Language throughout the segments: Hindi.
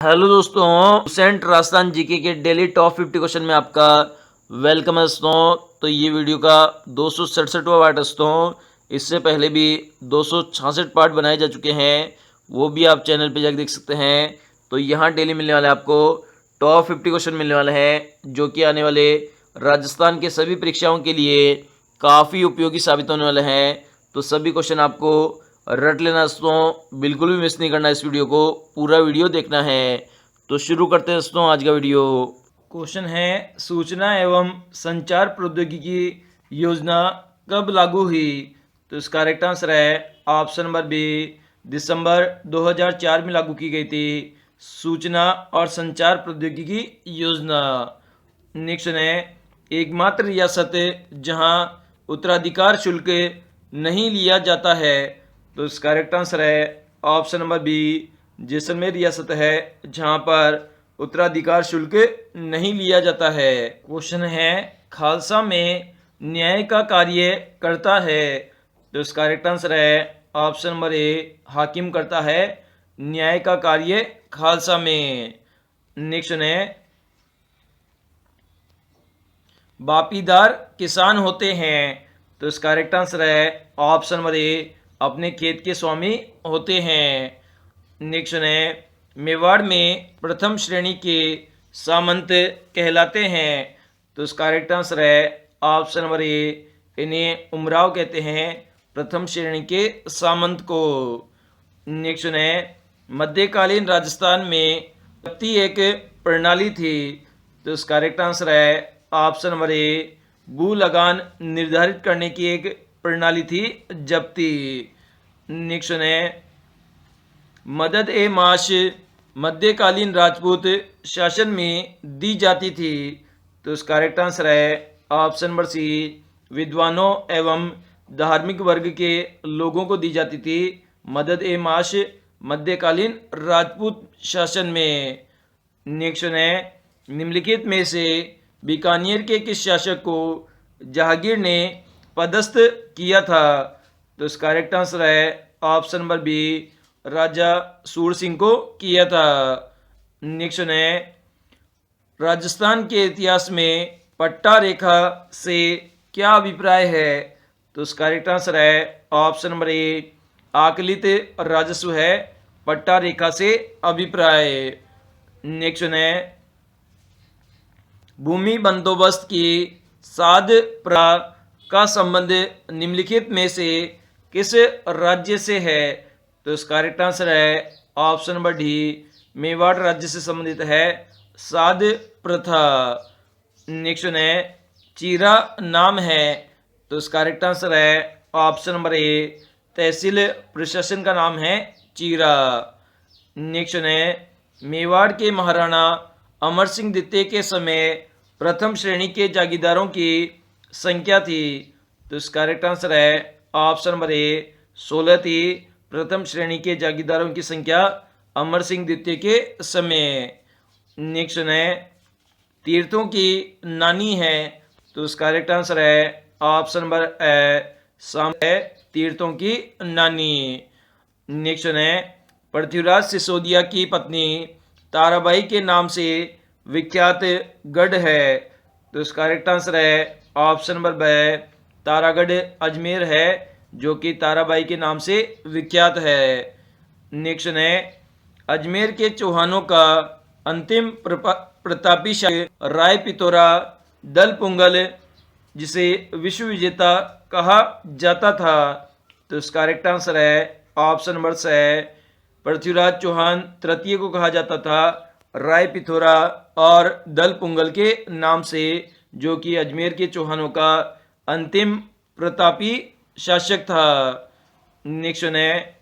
हेलो दोस्तों, सेंट राजस्थान जीके के डेली टॉप 50 क्वेश्चन में आपका वेलकम है दोस्तों। तो ये वीडियो का 267वां पार्ट है दोस्तों। इससे पहले भी 266 पार्ट बनाए जा चुके हैं, वो भी आप चैनल पे जाकर देख सकते हैं। तो यहाँ डेली मिलने वाला है आपको टॉप 50 क्वेश्चन मिलने वाले हैं, जो कि आने वाले राजस्थान के सभी परीक्षाओं के लिए काफ़ी उपयोगी साबित होने वाले हैं। तो सभी क्वेश्चन आपको रट लेना दोस्तों, बिल्कुल भी मिस नहीं करना इस वीडियो को, पूरा वीडियो देखना है। तो शुरू करते हैं दोस्तों आज का वीडियो। क्वेश्चन है, सूचना एवं संचार प्रौद्योगिकी योजना कब लागू हुई? तो इसका करेक्ट आंसर है ऑप्शन नंबर बी, दिसंबर 2004 में लागू की गई थी सूचना और संचार प्रौद्योगिकी योजना। नेक्स्ट है, एकमात्र रियासत जहां उत्तराधिकार शुल्क नहीं लिया जाता है। तो इसका करेक्ट आंसर है ऑप्शन नंबर बी, जैसलमेर रियासत है जहां पर उत्तराधिकार शुल्क नहीं लिया जाता है। क्वेश्चन है, खालसा में न्याय का कार्य करता है। तो इसका करेक्ट आंसर है ऑप्शन नंबर ए, हाकिम करता है न्याय का कार्य खालसा में। नेक्स्ट है, बापीदार किसान होते हैं। तो इसका करेक्ट आंसर है ऑप्शन नंबर ए, अपने खेत के स्वामी होते हैं। नेक्स्ट है, मेवाड़ में प्रथम श्रेणी के सामंत कहलाते हैं। तो इसका करेक्ट आंसर है ऑप्शन नंबर ए, इन्हें उमराव कहते हैं प्रथम श्रेणी के सामंत को। नेक्स्ट है, मध्यकालीन राजस्थान में जब्ती एक प्रणाली थी। तो इसका करेक्ट आंसर है ऑप्शन नंबर ए, भू लगान निर्धारित करने की एक प्रणाली थी जब्ती। नेक्स्ट है, मदद ए माश मध्यकालीन राजपूत शासन में दी जाती थी। तो इसका करेक्ट आंसर है ऑप्शन नंबर सी, विद्वानों एवं धार्मिक वर्ग के लोगों को दी जाती थी मदद ए माश मध्यकालीन राजपूत शासन में। नेक्स्ट है, निम्नलिखित में से बीकानेर के किस शासक को जहांगीर ने पदस्थ किया था? तो इसका करेक्ट आंसर है ऑप्शन नंबर बी, राजा सूर सिंह को किया था। नेक्स्ट है, राजस्थान के इतिहास में पट्टा रेखा से क्या अभिप्राय है? तो इसका करेक्ट आंसर है ऑप्शन नंबर ए, आकलित राजस्व है पट्टा रेखा से अभिप्राय। नेक्स्ट है, भूमि बंदोबस्त की साध प्रथा का संबंध निम्नलिखित में से किस राज्य से है? तो इसका करेक्ट आंसर है ऑप्शन नंबर डी, मेवाड़ राज्य से संबंधित है साध प्रथा। नेक्स्ट है, चीरा नाम है। तो इसका करेक्ट आंसर है ऑप्शन नंबर ए, तहसील प्रशासन का नाम है चीरा। नेक्स्ट है, मेवाड़ के महाराणा अमर सिंह द्वितीय के समय प्रथम श्रेणी के जागीरदारों की संख्या थी। तो इसका करेक्ट आंसर है ऑप्शन नंबर ए, 16 थी प्रथम श्रेणी के जागीरदारों की संख्या अमर सिंह द्वितीय के समय। नेक्स्ट है, तीर्थों की नानी है। तो इसका करेक्ट आंसर है ऑप्शन नंबर ए, साम है तीर्थों की नानी। नेक्स्ट है, पृथ्वीराज सिसोदिया की पत्नी ताराबाई के नाम से विख्यात गढ़ है। तो इसका करेक्ट आंसर है option number B, Taragarh Ajmer है जो कि ताराबाई के नाम से विख्यात है। नेक्स्ट है, अजमेर के चौहानों का अंतिम प्रतापी शासक राय पिथोरा दल पुंगल, जिसे विश्व विजेता कहा जाता था। तो इसका करेक्ट आंसर है ऑप्शन नंबर से, पृथ्वीराज चौहान तृतीय को कहा जाता था राय पिथोरा और दल पुंगल के नाम से, जो कि अजमेर के चौहानों का अंतिम प्रतापी शासक था। नेक्स्ट है,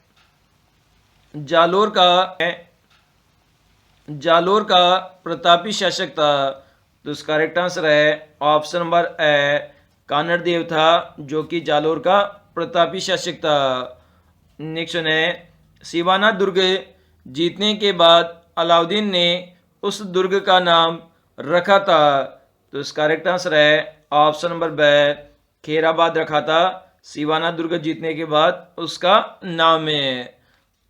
जालोर का प्रतापी शासक था। तो इसका करेक्ट आंसर है ऑप्शन नंबर ए, कानड़ देव था जो कि जालोर का प्रतापी शासक था। नेक्स्ट है, सिवाना दुर्ग जीतने के बाद अलाउद्दीन ने उस दुर्ग का नाम रखा था। तो इसका करेक्ट आंसर है ऑप्शन नंबर बी, खेराबाद रखा था सिवाना दुर्ग जीतने के बाद उसका नाम है।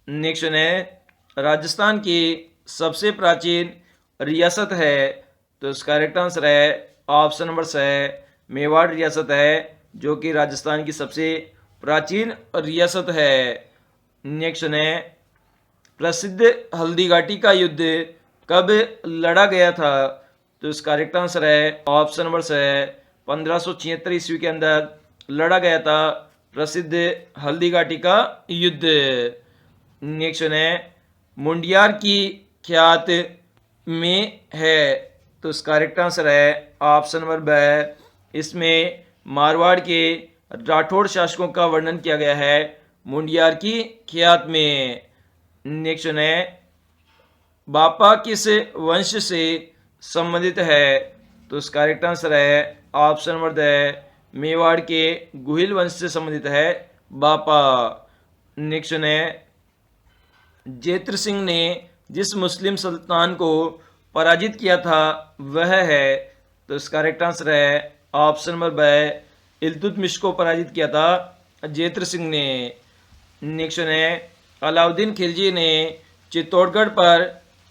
नेक्स्ट है, राजस्थान की सबसे प्राचीन रियासत है? तो इसका करेक्ट आंसर है ऑप्शन नंबर सी, मेवाड़ रियासत है, जो कि राजस्थान की सबसे प्राचीन रियासत है। नेक्स्ट है, प्रसिद्ध हल्दी घाटी का युद्ध कब लड़ा गया था? तो इसका करेक्ट आंसर है ऑप्शन नंबर सी, 1576 ईस्वी के अंदर लड़ा गया था प्रसिद्ध हल्दी घाटी का युद्ध। नेक्स्ट है, मुंडियार की ख्यात में है? तो इसका करेक्ट आंसर है ऑप्शन नंबर बी, इसमें मारवाड़ के राठौड़ शासकों का वर्णन किया गया है मुंडियार की ख्यात में। नेक्स्ट है, बापा किस वंश से संबंधित है? तो इसका करेक्ट आंसर है ऑप्शन नंबर द, मेवाड़ के गुहिल वंश से संबंधित है बापा। नेक्स्ट है, जेत्र सिंह ने जिस मुस्लिम सुल्तान को पराजित किया था वह है? तो इसका करेक्ट आंसर है ऑप्शन नंबर बी, इल्तुतमिश को पराजित किया था जेत्र सिंह ने। नेक्स्ट है, अलाउद्दीन खिलजी ने चित्तौड़गढ़ पर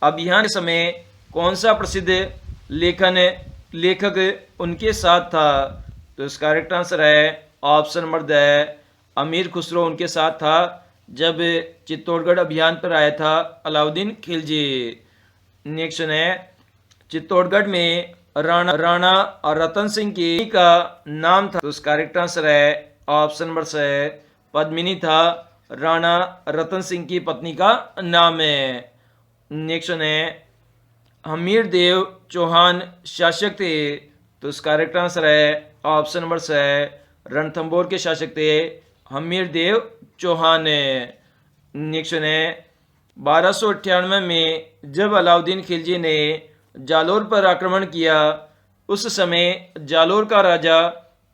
अभियान के समय कौन सा प्रसिद्ध लेखक उनके साथ था? तो इसका करेक्ट आंसर है ऑप्शन नंबर द, अमीर खुसरो उनके साथ था जब चित्तौड़गढ़ अभियान पर आया था अलाउद्दीन खिलजी। नेक्स्ट है, चित्तौड़गढ़ में राणा रतन सिंह की का नाम था? तो इसका करेक्ट आंसर है ऑप्शन नंबर सी, पद्मिनी था राणा रतन सिंह की पत्नी का नाम है। नेक्स्ट है, हमीर देव चौहान शासक थे? तो इसका करेक्ट आंसर है ऑप्शन नंबर सी, रणथंभौर के शासक थे हमीर देव चौहान। नेक्स्ट है, 1298 में जब अलाउद्दीन खिलजी ने जालोर पर आक्रमण किया उस समय जालोर का राजा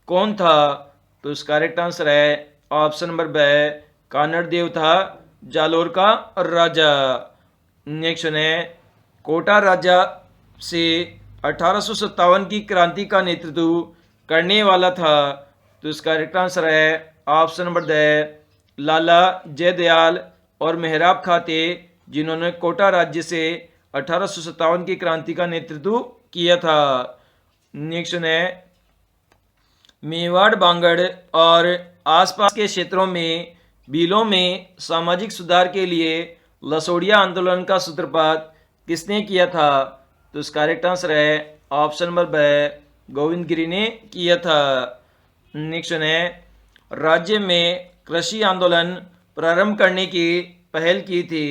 कौन था? तो इसका करेक्ट आंसर है ऑप्शन नंबर बी, कानड़ देव था जालोर का राजा। नेक्स्ट है, कोटा राजा से 1857 की क्रांति का नेतृत्व करने वाला था? तो इसका करेक्ट आंसर है ऑप्शन नंबर द, लाला जयदयाल और मेहराब खां थे जिन्होंने कोटा राज्य से 1857 की क्रांति का नेतृत्व किया था। नेक्स्ट है, मेवाड़ बांगड़ और आसपास के क्षेत्रों में भीलों में सामाजिक सुधार के लिए लसोड़िया आंदोलन का सूत्रपात किसने किया था? तो इसका करेक्ट आंसर है ऑप्शन नंबर बी, गोविंद गिरी ने किया था। नेक्स्ट है, राज्य में कृषि आंदोलन प्रारंभ करने की पहल की थी?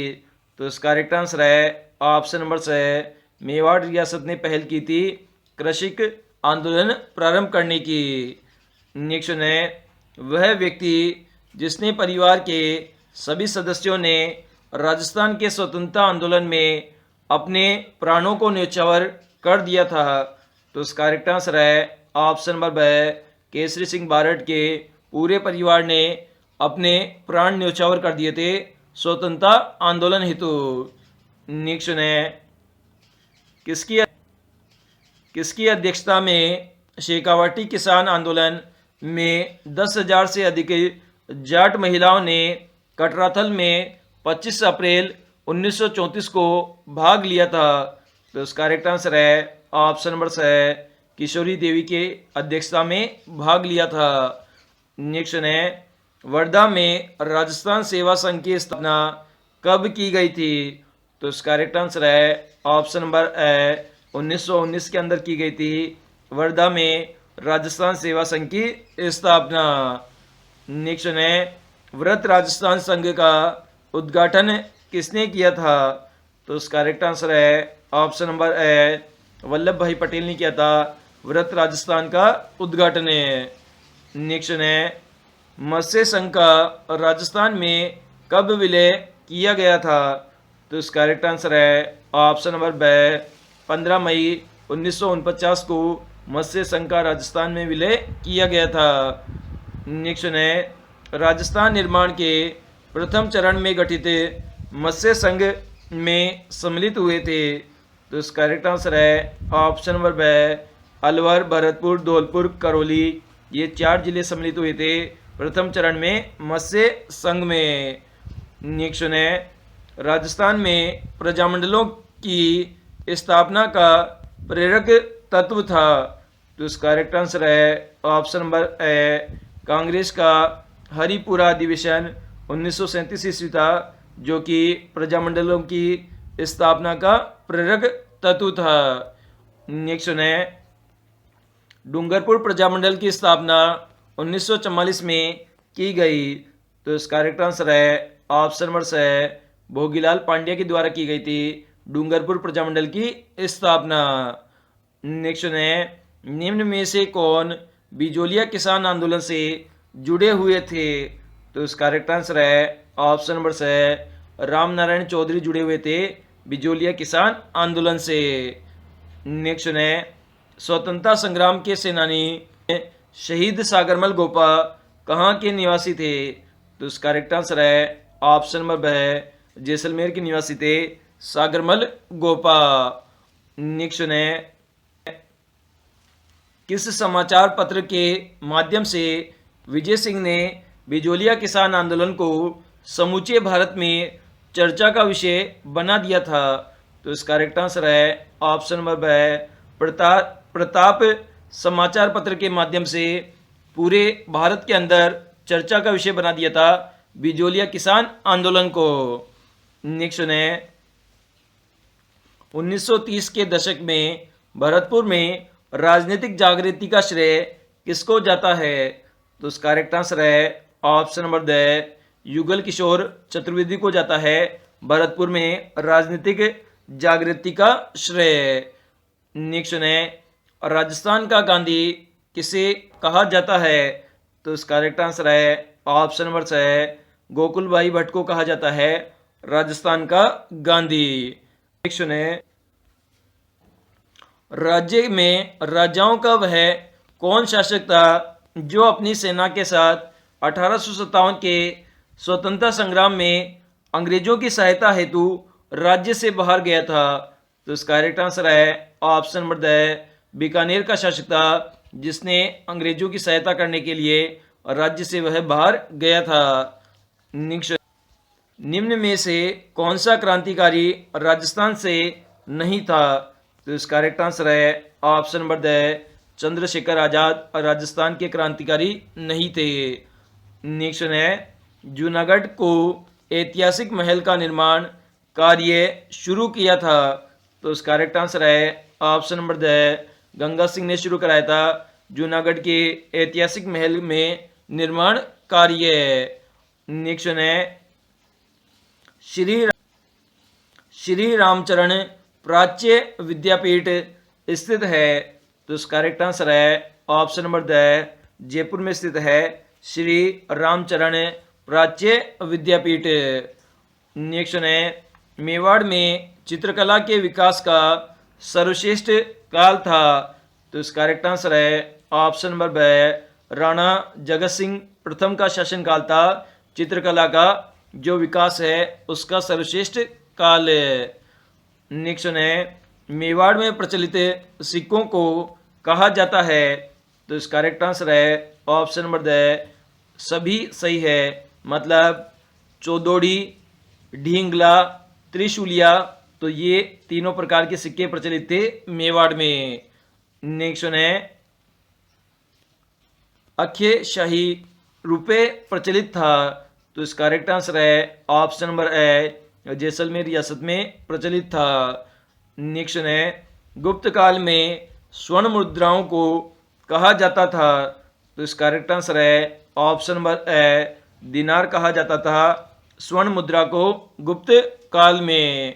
तो इसका करेक्ट आंसर है ऑप्शन नंबर सी, मेवाड़ रियासत ने पहल की थी कृषि आंदोलन प्रारंभ करने की। नेक्स्ट है, वह व्यक्ति जिसने परिवार के सभी सदस्यों ने राजस्थान के स्वतंत्रता आंदोलन में अपने प्राणों को न्यौछावर कर दिया था? तो इसका करेक्ट आंसर है option number B, Kesari Singh Barad के पूरे परिवार ने अपने प्राण न्यौछावर कर दिए थे स्वतंत्रता आंदोलन हेतु। नेक्स्ट है, किसकी अध्यक्षता में शेखावाटी किसान आंदोलन में 10,000 से अधिक जाट महिलाओं ने कटराथल में 25 अप्रैल 1934 को भाग लिया था? तो इसका करेक्ट आंसर है ऑप्शन नंबर सी, किशोरी देवी के अध्यक्षता में भाग लिया था। नेक्स्ट है, वर्धा में राजस्थान सेवा संघ की स्थापना कब की गई थी? तो इसका करेक्ट आंसर है ऑप्शन नंबर ए, 1919 के अंदर की गई थी वर्धा में राजस्थान सेवा संघ की स्थापना। नेक्स्ट है, व्रत राजस्थान संघ का उद्घाटन किसने किया था? तो इसका करेक्ट आंसर है ऑप्शन नंबर ए, वल्लभ भाई पटेल ने किया था व्रत राजस्थान का उद्घाटन। नेक्स्ट है, मत्स्य संघ का राजस्थान में कब विलय किया गया था? तो इसका करेक्ट आंसर है ऑप्शन नंबर बी, 15 मई 1949 को मत्स्य संघ का राजस्थान में विलय किया गया था। नेक्स्ट है, राजस्थान निर्माण के प्रथम चरण में गठित मत्स्य संघ में सम्मिलित हुए थे? तो इसका करेक्ट आंसर है option number B, Alwar, Bharatpur, Dholpur, Karauli, ये 4 जिले सम्मिलित हुए थे प्रथम चरण में मत्स्य संघ में। नेक्स्ट है, राजस्थान में प्रजामंडलों की स्थापना का प्रेरक तत्व था? तो इसका करेक्ट आंसर है ऑप्शन नंबर ए, कांग्रेस का हरिपुरा अधिवेशन 1937 ईस्वी था, जो कि प्रजामंडलों की स्थापना का प्रेरक तत्व था। नेक्स्ट है, डूंगरपुर प्रजामंडल की स्थापना 1944 में की गई। तो इसका करेक्ट आंसर है ऑप्शन नंबर से, भोगीलाल पांड्या के द्वारा की गई थी डूंगरपुर प्रजामंडल की स्थापना। नेक्स्ट है, निम्न में से कौन बिजोलिया किसान आंदोलन से जुड़े हुए थे? तो इसका करेक्ट आंसर है ऑप्शन नंबर से, राम नारायण चौधरी जुड़े हुए थे बिजोलिया किसान आंदोलन से। नेक्स्ट है, स्वतंत्रता संग्राम के सेनानी शहीद सागरमल गोपा कहाँ के निवासी थे? तो इसका करेक्ट आंसर है ऑप्शन नंबर ब, जैसलमेर के निवासी थे सागरमल गोपा। नेक्स्ट है, किस समाचार पत्र के माध्यम से विजय सिंह ने बिजोलिया किसान आंदोलन को समूचे भारत में चर्चा का विषय बना दिया था? तो इसका करेक्ट आंसर है ऑप्शन नंबर ब, प्रताप समाचार पत्र के माध्यम से पूरे भारत के अंदर चर्चा का विषय बना दिया था बिजोलिया किसान आंदोलन को। नेक्स्ट है, 1930 के दशक में भरतपुर में राजनीतिक जागृति का श्रेय किसको जाता है? तो इसका करेक्ट आंसर है option number the, Yugal Kishore Chaturvedi को जाता है भरतपुर में राजनीतिक जागृति का श्रेय। नेक्स्ट है, राजस्थान का गांधी किसे कहा जाता है? तो इसका करेक्ट आंसर है ऑप्शन नंबर से, गोकुल भाई भट्ट को कहा जाता है राजस्थान का गांधी। नेक्स्ट है, राज्य में राजाओं का वह कौन शासक था जो अपनी सेना के साथ 1857 के स्वतंत्रता संग्राम में अंग्रेजों की सहायता हेतु राज्य से बाहर गया था? तो इसका करेक्ट आंसर है ऑप्शन नंबर द, बीकानेर का शासक था जिसने अंग्रेजों की सहायता करने के लिए राज्य से वह बाहर गया था। निम्न में से कौन सा क्रांतिकारी राजस्थान से नहीं था? तो इसका करेक्ट आंसर है option number the, Chandrashekhar Azad Rajasthan के क्रांतिकारी नहीं थे। नेक्स्ट है, जूनागढ़ को ऐतिहासिक महल का निर्माण कार्य शुरू किया था? तो इसका करेक्ट आंसर है option number the, Ganga Singh ने शुरू कराया था जूनागढ़ के ऐतिहासिक महल में निर्माण कार्य। नेक्स्ट है, श्री रामचरण प्राच्य विद्यापीठ स्थित है? तो इसका करेक्ट आंसर है ऑप्शन नंबर द, जयपुर में स्थित है श्री रामचरण प्राच्य विद्यापीठ। नेक्स्ट है, मेवाड़ में चित्रकला के विकास का सर्वश्रेष्ठ काल था? तो इसका करेक्ट आंसर है ऑप्शन नंबर ब, राणा जगत सिंह प्रथम का शासनकाल था। चित्रकला का जो विकास है उसका सर्वश्रेष्ठ काल है। नेक्स्ट है, मेवाड़ में प्रचलित सिक्कों को कहा जाता है? तो इसका करेक्ट आंसर है ऑप्शन नंबर द, सभी सही है, मतलब चौदोड़ी, ढींगला, त्रिशूलिया, तो ये तीनों प्रकार के सिक्के प्रचलित थे मेवाड़ में। नेक्स्ट है, अक्षय शाही रुपये प्रचलित था? तो इसका करेक्ट आंसर है ऑप्शन नंबर ए, जैसलमेर रियासत में प्रचलित था। नेक्स्ट है, गुप्त काल में स्वर्ण मुद्राओं को कहा जाता था? तो इसका करेक्ट आंसर है ऑप्शन नंबर ए, दिनार कहा जाता था स्वर्ण मुद्रा को गुप्त काल में।